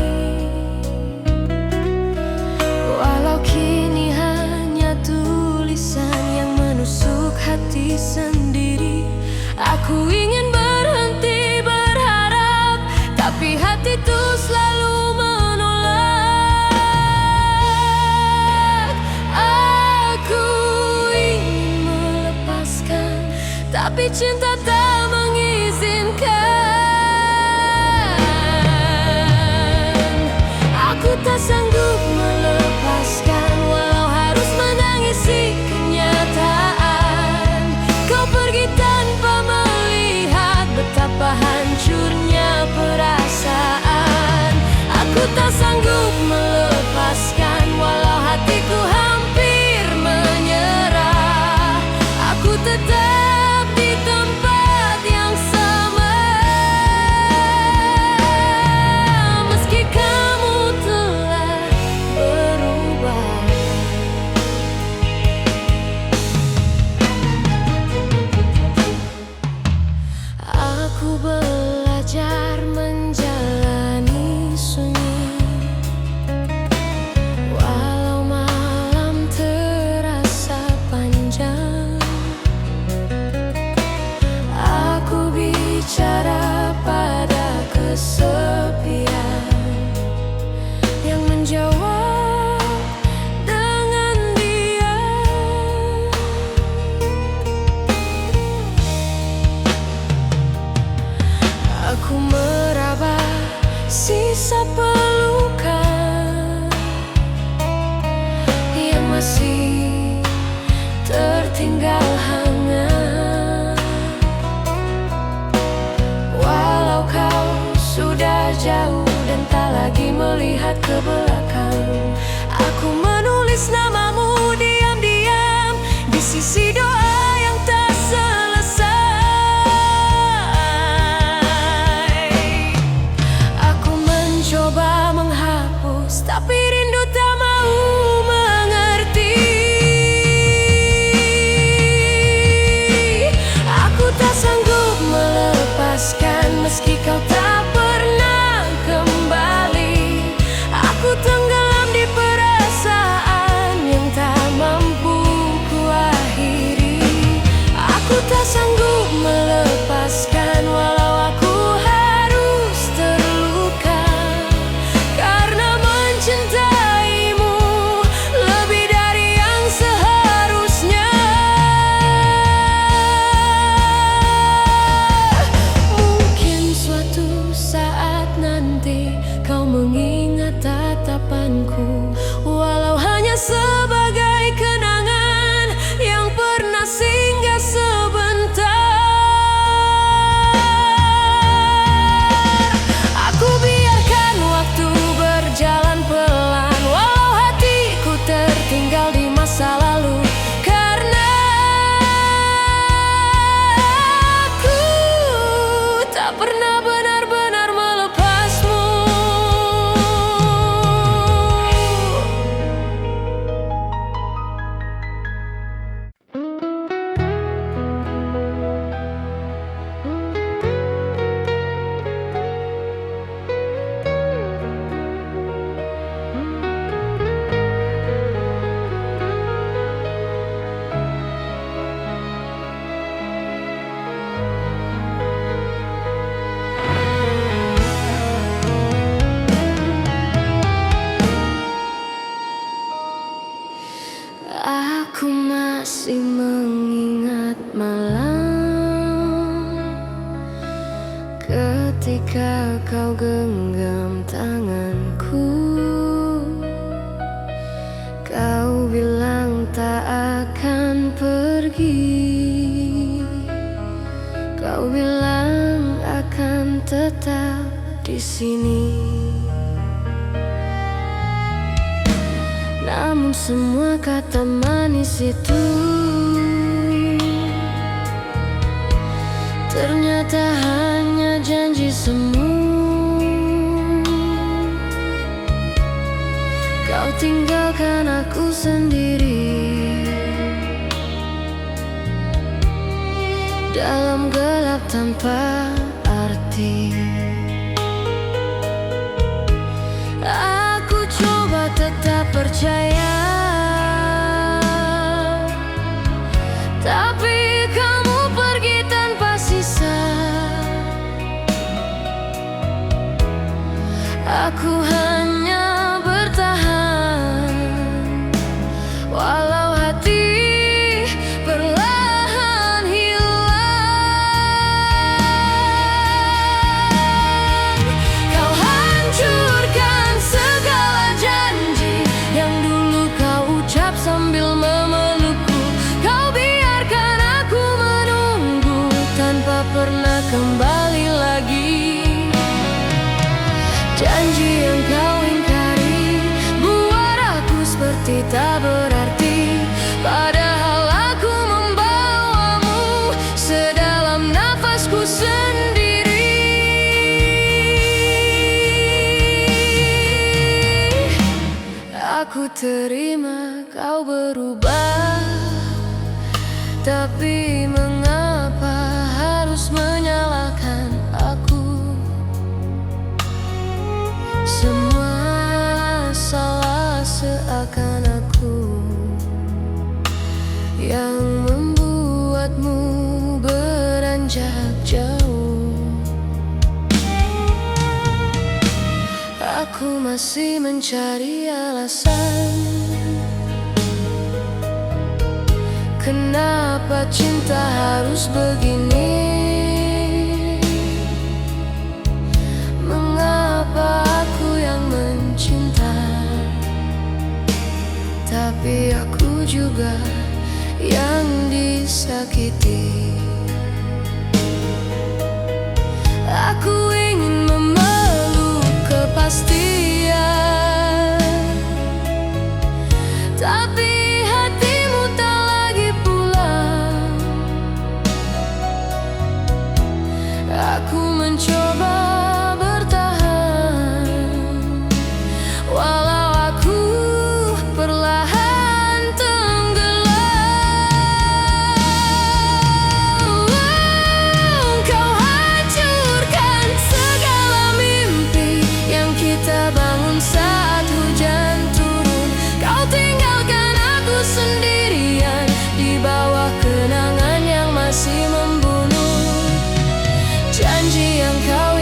[SPEAKER 1] walau kini hanya tulisan yang menusuk hati sendiri. Aku ingin berhenti berharap, tapi hati itu selalu tapi cinta tak mengizinkan. Aku tak sanggup melepaskan, walau harus menangisi kenyataan. Kau pergi tanpa melihat betapa hancurnya perasaan. Aku tak sanggup melepaskan, walau hatiku hampir menyerah. Aku tetap belajar menjalani sunyi, walau malam terasa panjang. Aku bicara pada kesepian yang menjawab dengan diam. Aku meraba sisa pelukan yang masih tertinggal hangat, walau kau sudah jauh dan tak lagi melihat ke belakang. Aku menulis namamu diam-diam di sisi doa yang tak selesai. Coba menghapus, tapi rindu tak mau mengerti. Aku tak sanggup melepaskan, meski kau tak pernah kembali. Aku tenggelam di perasaan yang ketika kau genggam tanganku. Kau bilang tak akan pergi. Kau bilang akan tetap di sini. Namun semua kata manis itu ternyata hanya janji semu. Kau tinggalkan aku sendiri dalam gelap tanpa arti. Aku coba tetap percaya, tapi kamu pergi tanpa sisa. Aku hanya bertahan, walau hati perlahan hilang. Kau hancurkan segala janji yang dulu kau ucap sambil memelukku. Kau biarkan aku menunggu tanpa pernah kembali lagi. Janji yang kau ingkari buat aku seperti tak berarti, padahal aku membawamu sedalam nafasku sendiri. Aku terima kau berubah, tapi mengapa harus menyalahkan aku? Semua salah seakan aku yang membuatmu beranjak jauh. Aku masih mencari alasan kenapa cinta harus begini. Mengapa aku yang mencinta, tapi aku juga yang disakiti. Aku ingin memeluk kepastian, tapi hatimu tak lagi pulang. Aku mencoba bertahan, walau aku perlahan tenggelam. Kau hancurkan segala mimpi yang kita bangun saat hujan turun. Kau tinggalkan aku sendirian di bawah kenangan yang masih membunuh. Janji yang kau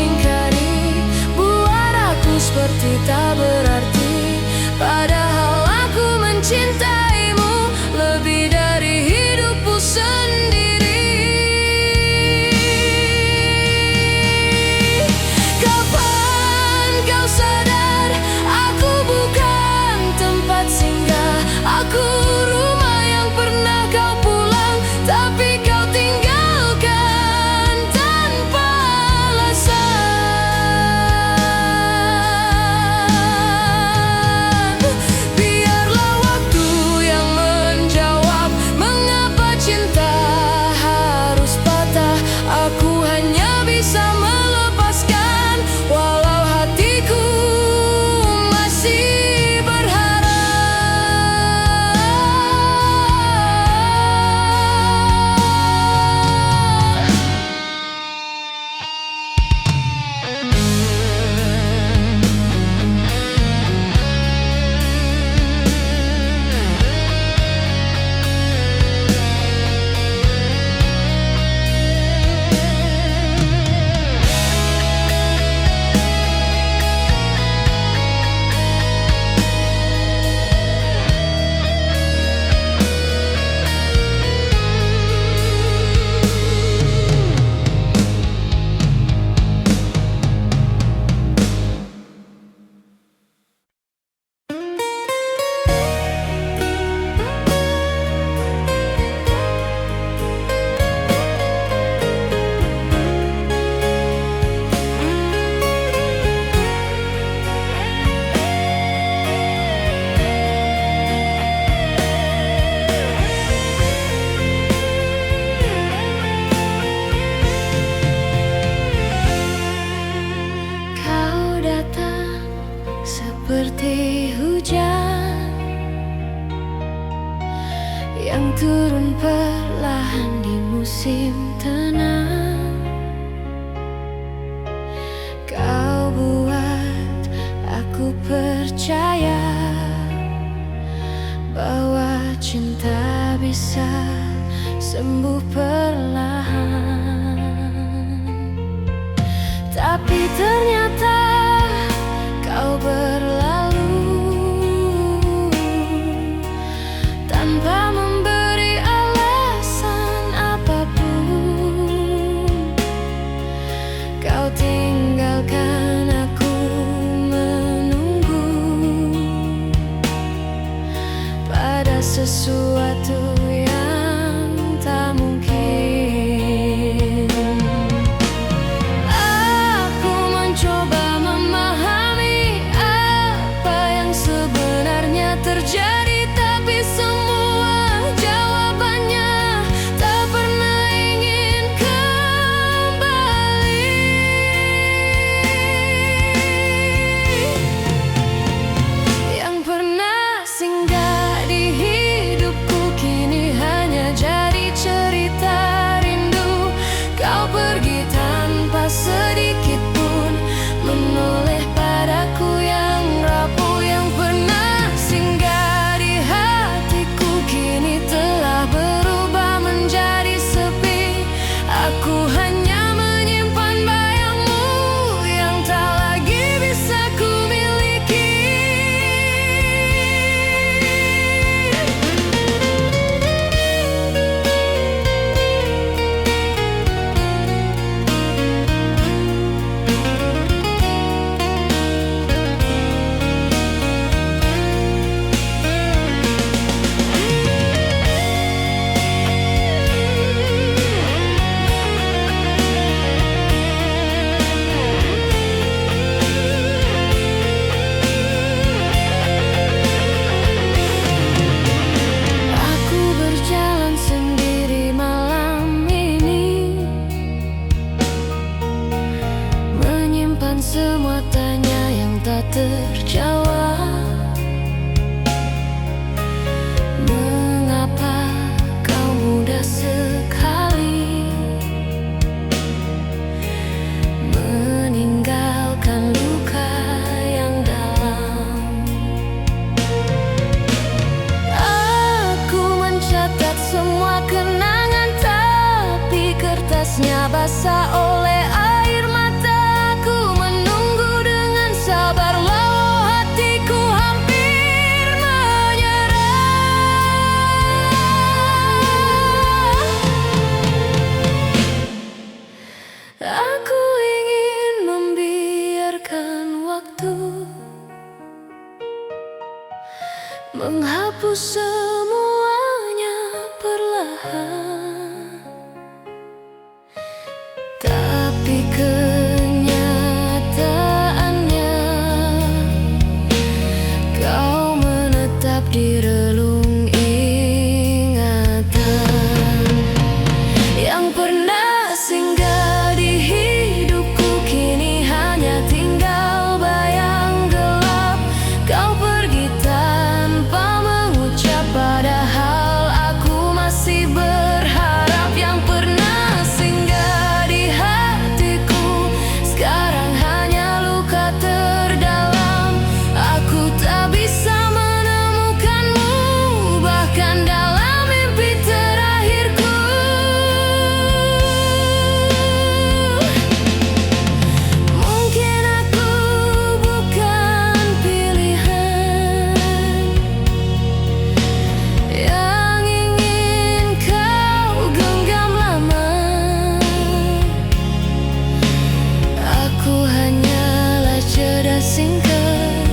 [SPEAKER 1] percaya bahwa cinta bisa sembuh perlahan. Tapi ternyata kau berlalu tanpa memberi alasan apapun. Kau tinggalkan aku menunggu pada sesuatu yang tak mungkin. Aku mencoba memahami apa yang sebenarnya terjadi, tapi semua jawabannya tak pernah ingin kembali. Yang pernah singgah di hidupku kini hanya jadi cerita rindu. Kau pergi tanpa sedikit pun menoleh padaku yang rapuh. Yang pernah singgah di hatiku kini telah berubah menjadi sepi. Aku hanya menyimpan bayangmu yang tak lagi bisa ku miliki. Aku berjalan sendiri malam ini, menyimpan semua tanya yang tak terjawab. Mengapa kau mudah sekali meninggalkan luka yang dalam? Aku mencatat semua kenangan, tapi kertasnya basah oleh air mata. Aku menunggu dengan sabar, walau hatiku hampir menyerah. Aku ingin membiarkan waktu menghapus semuanya perlahan, tapi kenyataannya kau menetap di relung ingatan. Yang pernah singgah di hidupku kini hanya tinggal bayang gelap. Kau pergi tanpa mengucap, padahal aku masih berharap. Yang pernah singgah di hatiku sekarang hanya luka terdalam. Aku tak bisa menemukanmu bahkan dalam mimpi terakhirku. Mungkin aku bukan pilihan yang ingin kau genggam lama. Aku hanyalah jeda singkat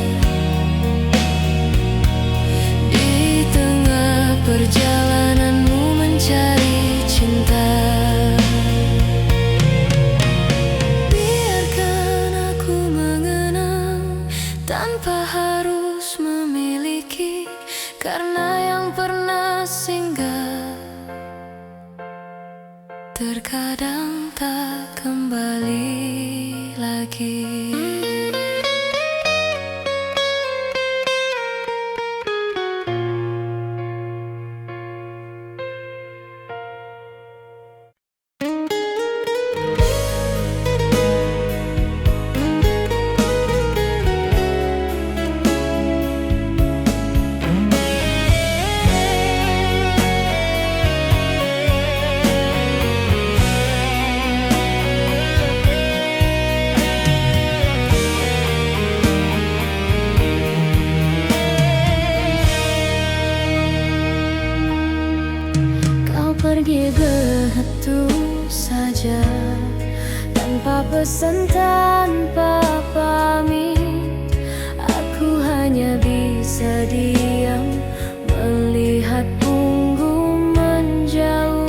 [SPEAKER 1] di tengah perjalananmu mencari cinta. Biarkan aku mengenang tanpa harus memiliki, karena yang pernah singgah terkadang tak kembali lagi. saja, tanpa pesan, tanpa pamit. Aku hanya bisa diam melihat punggung menjauh.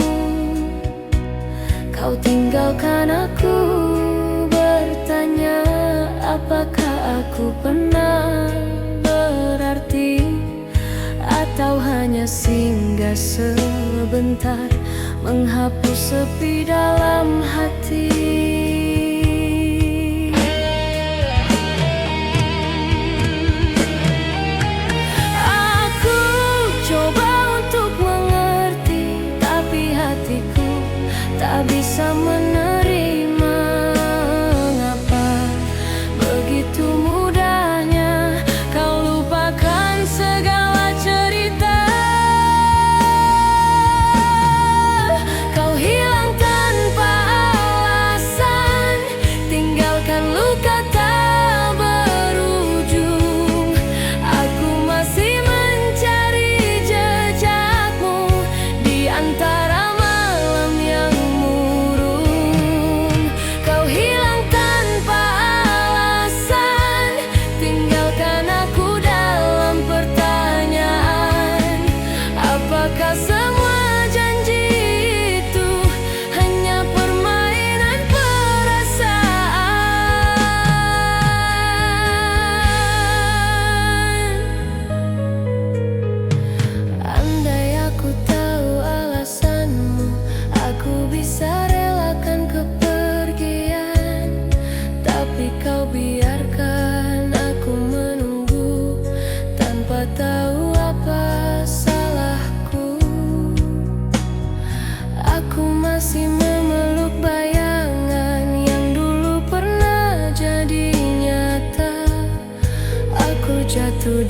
[SPEAKER 1] Kau tinggalkan aku, bertanya apakah aku pernah berarti, atau hanya singgah sebentar menghapus sepi dalam hati. Aku coba untuk mengerti, tapi hatiku tak bisa menerima. Mengapa begitu mudahnya kau lupakan segala cerita? Kau hilang tanpa alasan, tinggalkan luka tak berujung. Aku masih mencari jejakmu di antara malam yang murung. Kau hilang tanpa alasan, tinggalkan aku dalam pertanyaan. Apakah semua janji itu hanya permainan perasaan? Andai aku tahu alasanmu, aku bisa relakan kepergian. Tapi kau biarkan aku menunggu tanpa tahu apa salahku. Aku masih memeluk bayangan yang dulu pernah jadi nyata. Aku jatuh